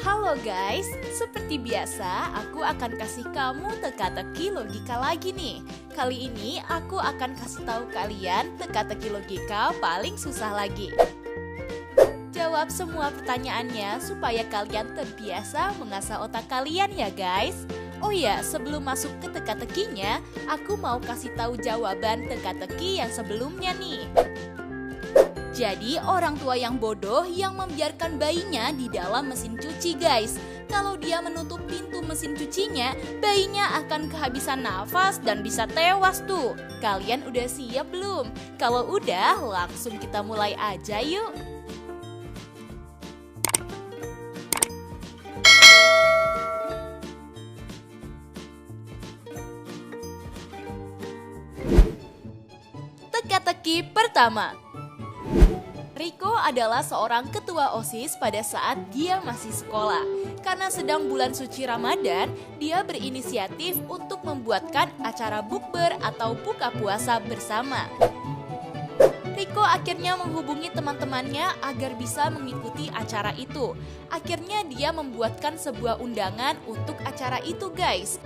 Halo guys, seperti biasa aku akan kasih kamu teka-teki logika lagi nih. Kali ini aku akan kasih tahu kalian teka-teki logika paling susah lagi. Jawab semua pertanyaannya supaya kalian terbiasa mengasah otak kalian ya guys. Oh ya, sebelum masuk ke teka-tekinya, aku mau kasih tahu jawaban teka-teki yang sebelumnya nih. Jadi orang tua yang bodoh yang membiarkan bayinya di dalam mesin cuci guys. Kalau dia menutup pintu mesin cucinya, bayinya akan kehabisan nafas dan bisa tewas tuh. Kalian udah siap belum? Kalau udah, langsung kita mulai aja yuk. Teka-teki pertama. Riko adalah seorang ketua OSIS pada saat dia masih sekolah. Karena sedang bulan suci Ramadan, dia berinisiatif untuk membuatkan acara bukber atau buka puasa bersama. Riko akhirnya menghubungi teman-temannya agar bisa mengikuti acara itu. Akhirnya dia membuatkan sebuah undangan untuk acara itu guys.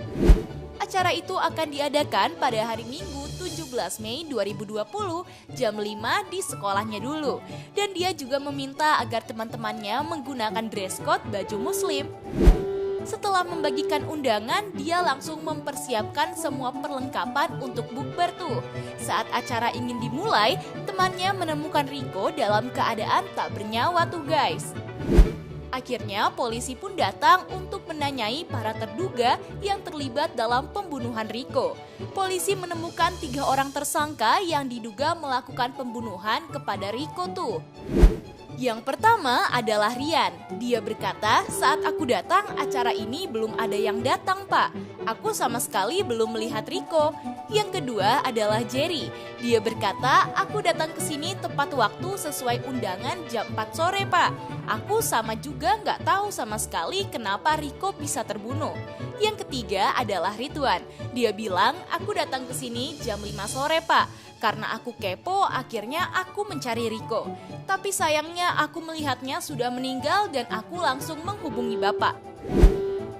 Acara itu akan diadakan pada hari Minggu 17 Mei 2020 jam 5 di sekolahnya dulu. Dan dia juga meminta agar teman-temannya menggunakan dress code baju muslim. Setelah membagikan undangan, dia langsung mempersiapkan semua perlengkapan untuk bukber tuh. Saat acara ingin dimulai, temannya menemukan Riko dalam keadaan tak bernyawa tuh guys. Akhirnya polisi pun datang untuk menanyai para terduga yang terlibat dalam pembunuhan Riko. Polisi menemukan 3 orang tersangka yang diduga melakukan pembunuhan kepada Riko tuh. Yang pertama adalah Rian. Dia berkata, saat aku datang acara ini belum ada yang datang pak. Aku sama sekali belum melihat Riko. Yang kedua adalah Jerry. Dia berkata, aku datang ke sini tepat waktu sesuai undangan jam 4 sore pak. Aku sama juga nggak tahu sama sekali kenapa Riko bisa terbunuh. Yang ketiga adalah Ridwan. Dia bilang, aku datang ke sini jam 5 sore pak. Karena aku kepo, akhirnya aku mencari Riko. Tapi sayangnya aku melihatnya sudah meninggal dan aku langsung menghubungi bapak.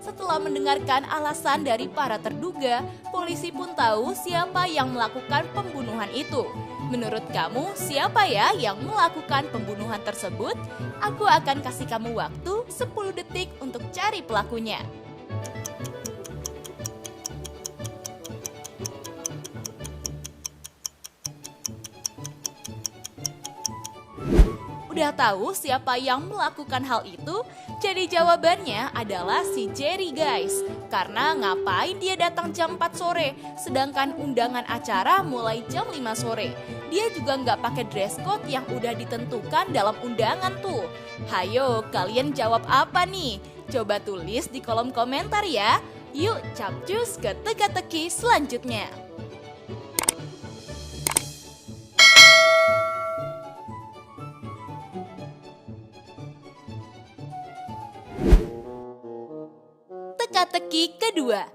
Setelah mendengarkan alasan dari para terduga, polisi pun tahu siapa yang melakukan pembunuhan itu. Menurut kamu, siapa ya yang melakukan pembunuhan tersebut? Aku akan kasih kamu waktu 10 detik untuk cari pelakunya. Udah tahu siapa yang melakukan hal itu? Jadi jawabannya adalah si Jerry guys. Karena ngapain dia datang jam 4 sore, sedangkan undangan acara mulai jam 5 sore. Dia juga nggak pakai dress code yang udah ditentukan dalam undangan tuh. Hayo, kalian jawab apa nih? Coba tulis di kolom komentar ya. Yuk capcus ke teka-teki selanjutnya. Teka-teki kedua.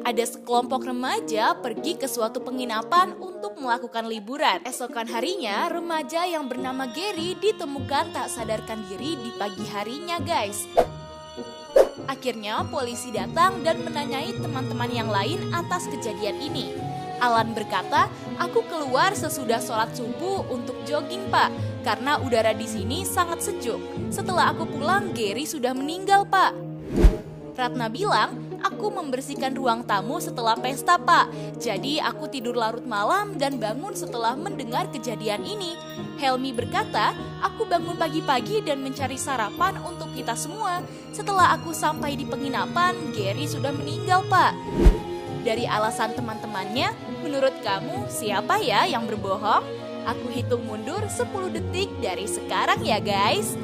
Ada sekelompok remaja pergi ke suatu penginapan untuk melakukan liburan. Esokan harinya, remaja yang bernama Gary ditemukan tak sadarkan diri di pagi harinya guys. Akhirnya polisi datang dan menanyai teman-teman yang lain atas kejadian ini. Alan berkata, aku keluar sesudah sholat subuh untuk jogging pak, karena udara di sini sangat sejuk. Setelah aku pulang, Gary sudah meninggal pak. Ratna bilang, aku membersihkan ruang tamu setelah pesta pak. Jadi aku tidur larut malam dan bangun setelah mendengar kejadian ini. Helmi berkata, aku bangun pagi-pagi dan mencari sarapan untuk kita semua. Setelah aku sampai di penginapan, Gary sudah meninggal pak. Dari alasan teman-temannya, menurut kamu siapa ya yang berbohong? Aku hitung mundur 10 detik dari sekarang ya guys.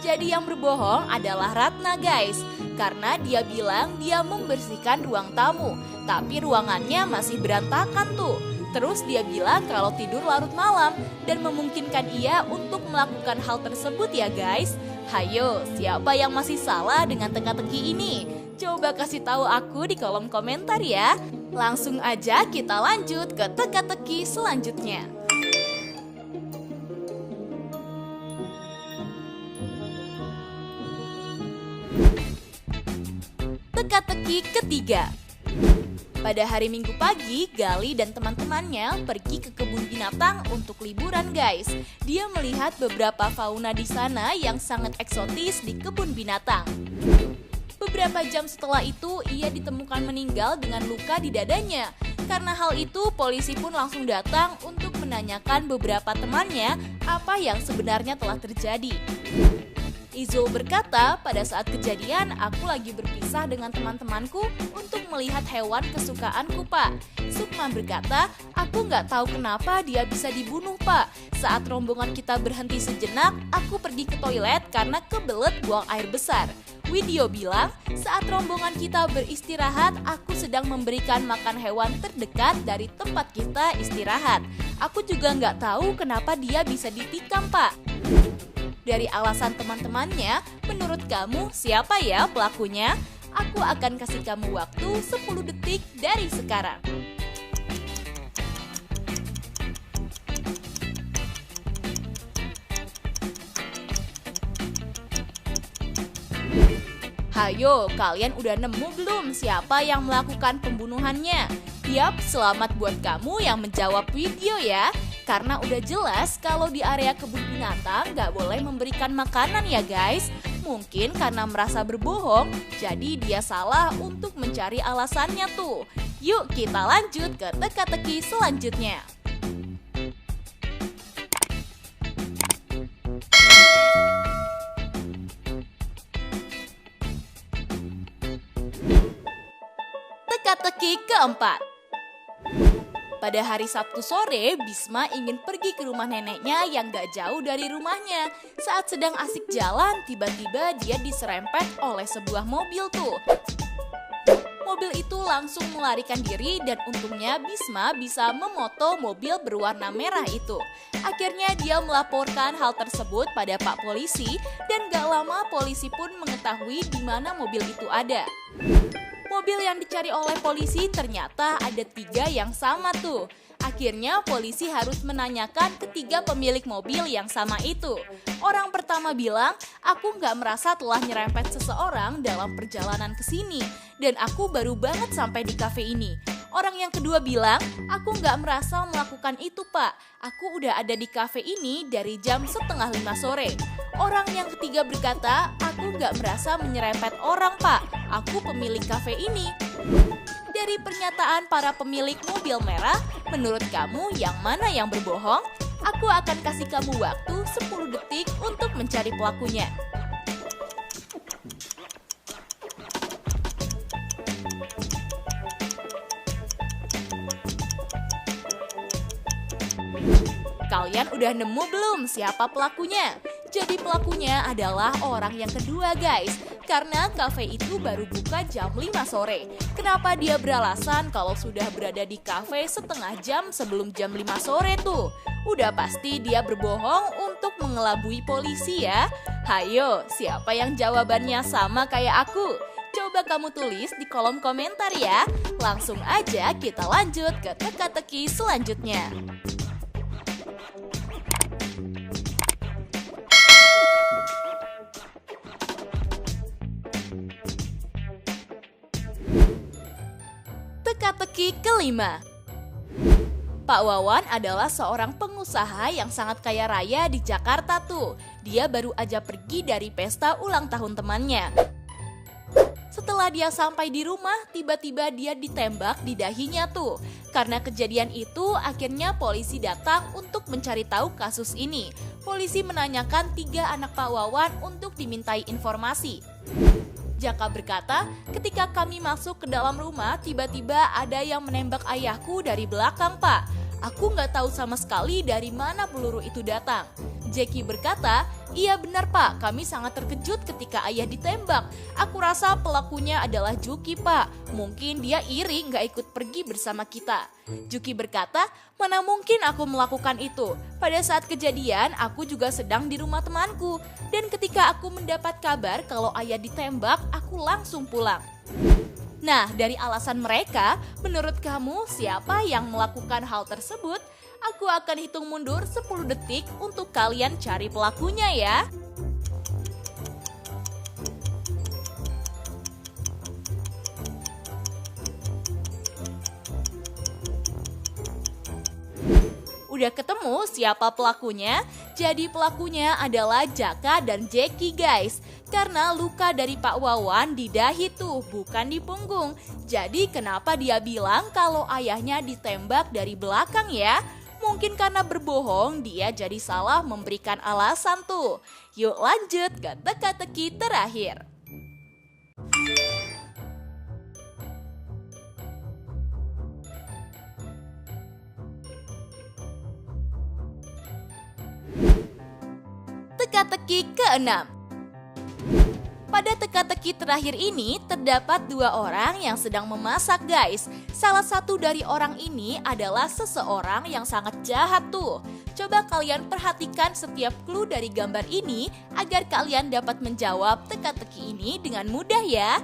Jadi yang berbohong adalah Ratna guys. Karena dia bilang dia membersihkan ruang tamu, tapi ruangannya masih berantakan tuh. Terus dia bilang kalau tidur larut malam dan memungkinkan ia untuk melakukan hal tersebut ya guys. Hayo, siapa yang masih salah dengan teka-teki ini? Coba kasih tahu aku di kolom komentar ya. Langsung aja kita lanjut ke teka-teki selanjutnya. Teka-teki ketiga. Pada hari Minggu pagi, Gali dan teman-temannya pergi ke kebun binatang untuk liburan, guys. Dia melihat beberapa fauna di sana yang sangat eksotis di kebun binatang. Beberapa jam setelah itu, ia ditemukan meninggal dengan luka di dadanya. Karena hal itu, polisi pun langsung datang untuk menanyakan beberapa temannya apa yang sebenarnya telah terjadi. Izul berkata, pada saat kejadian aku lagi berpisah dengan teman-temanku untuk melihat hewan kesukaanku, Pak. Sukma berkata, aku nggak tahu kenapa dia bisa dibunuh, Pak. Saat rombongan kita berhenti sejenak, aku pergi ke toilet karena kebelet buang air besar. Widyo bilang, saat rombongan kita beristirahat, aku sedang memberikan makan hewan terdekat dari tempat kita istirahat. Aku juga nggak tahu kenapa dia bisa ditikam, Pak. Dari alasan teman-temannya, menurut kamu siapa ya pelakunya? Aku akan kasih kamu waktu 10 detik dari sekarang. Hayo, kalian udah nemu belum siapa yang melakukan pembunuhannya? Yap, selamat buat kamu yang menjawab video ya. Karena udah jelas kalau di area kebun binatang nggak boleh memberikan makanan ya guys. Mungkin karena merasa berbohong, jadi dia salah untuk mencari alasannya tuh. Yuk kita lanjut ke teka-teki selanjutnya. Teka-teki keempat. Pada hari Sabtu sore, Bisma ingin pergi ke rumah neneknya yang gak jauh dari rumahnya. Saat sedang asik jalan, tiba-tiba dia diserempet oleh sebuah mobil tuh. Mobil itu langsung melarikan diri dan untungnya Bisma bisa memoto mobil berwarna merah itu. Akhirnya dia melaporkan hal tersebut pada Pak Polisi dan gak lama polisi pun mengetahui di mana mobil itu ada. Mobil yang dicari oleh polisi ternyata ada 3 yang sama tuh. Akhirnya polisi harus menanyakan ketiga pemilik mobil yang sama itu. Orang pertama bilang, aku nggak merasa telah nyerempet seseorang dalam perjalanan ke sini. Dan aku baru banget sampai di kafe ini. Orang yang kedua bilang, aku nggak merasa melakukan itu, Pak. Aku udah ada di kafe ini dari jam 4:30 sore. Orang yang ketiga berkata, aku nggak merasa menyerempet orang, Pak. Aku pemilik kafe ini. Dari pernyataan para pemilik mobil merah, menurut kamu yang mana yang berbohong? Aku akan kasih kamu waktu 10 detik untuk mencari pelakunya. Kalian udah nemu belum siapa pelakunya? Jadi pelakunya adalah orang yang kedua guys. Karena kafe itu baru buka jam 5 sore. Kenapa dia beralasan kalau sudah berada di kafe setengah jam sebelum jam 5 sore tuh? Udah pasti dia berbohong untuk mengelabui polisi ya. Hayo, siapa yang jawabannya sama kayak aku? Coba kamu tulis di kolom komentar ya. Langsung aja kita lanjut ke teka-teki selanjutnya. Teka-teki kelima. Pak Wawan adalah seorang pengusaha yang sangat kaya raya di Jakarta tuh. Dia baru aja pergi dari pesta ulang tahun temannya. Setelah dia sampai di rumah, tiba-tiba dia ditembak di dahinya tuh. Karena kejadian itu, akhirnya polisi datang untuk mencari tahu kasus ini. Polisi menanyakan 3 anak Pak Wawan untuk dimintai informasi. Jaka berkata, ketika kami masuk ke dalam rumah, tiba-tiba ada yang menembak ayahku dari belakang, Pak. Aku nggak tahu sama sekali dari mana peluru itu datang. Jackie berkata, "Iya benar Pak, kami sangat terkejut ketika ayah ditembak. Aku rasa pelakunya adalah Juki Pak. Mungkin dia iri nggak ikut pergi bersama kita." Juki berkata, "Mana mungkin aku melakukan itu. Pada saat kejadian, aku juga sedang di rumah temanku. Dan ketika aku mendapat kabar kalau ayah ditembak, aku langsung pulang." Nah, dari alasan mereka, menurut kamu siapa yang melakukan hal tersebut? Aku akan hitung mundur 10 detik untuk kalian cari pelakunya ya. Udah ketemu siapa pelakunya? Jadi pelakunya adalah Jaka dan Jackie guys. Karena luka dari Pak Wawan di dahi tuh, bukan di punggung. Jadi kenapa dia bilang kalau ayahnya ditembak dari belakang ya? Mungkin karena berbohong dia jadi salah memberikan alasan tuh. Yuk lanjut ke teka-teki terakhir. Teka-teki ke-6. Pada teka-teki terakhir ini terdapat 2 orang yang sedang memasak guys. Salah satu dari orang ini adalah seseorang yang sangat jahat tuh. Coba kalian perhatikan setiap clue dari gambar ini agar kalian dapat menjawab teka-teki ini dengan mudah ya.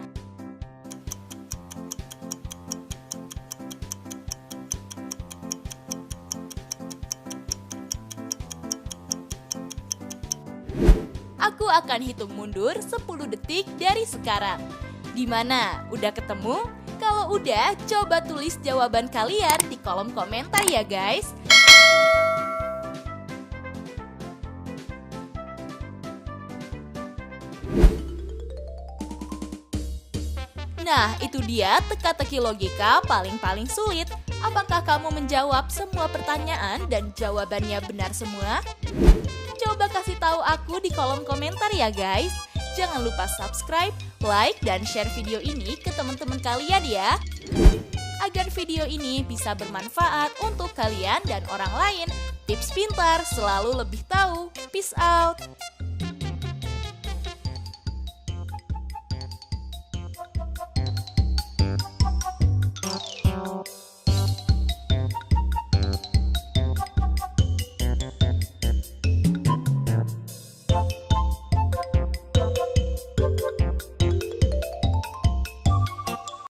Aku akan hitung mundur 10 detik dari sekarang. Gimana? Udah ketemu? Kalau udah, coba tulis jawaban kalian di kolom komentar ya guys. Nah, itu dia teka-teki logika paling sulit. Apakah kamu menjawab semua pertanyaan dan jawabannya benar semua? Coba kasih tahu aku di kolom komentar ya guys. Jangan lupa subscribe, like, dan share video ini ke teman-teman kalian ya. Agar video ini bisa bermanfaat untuk kalian dan orang lain. Tips pintar selalu lebih tahu. Peace out.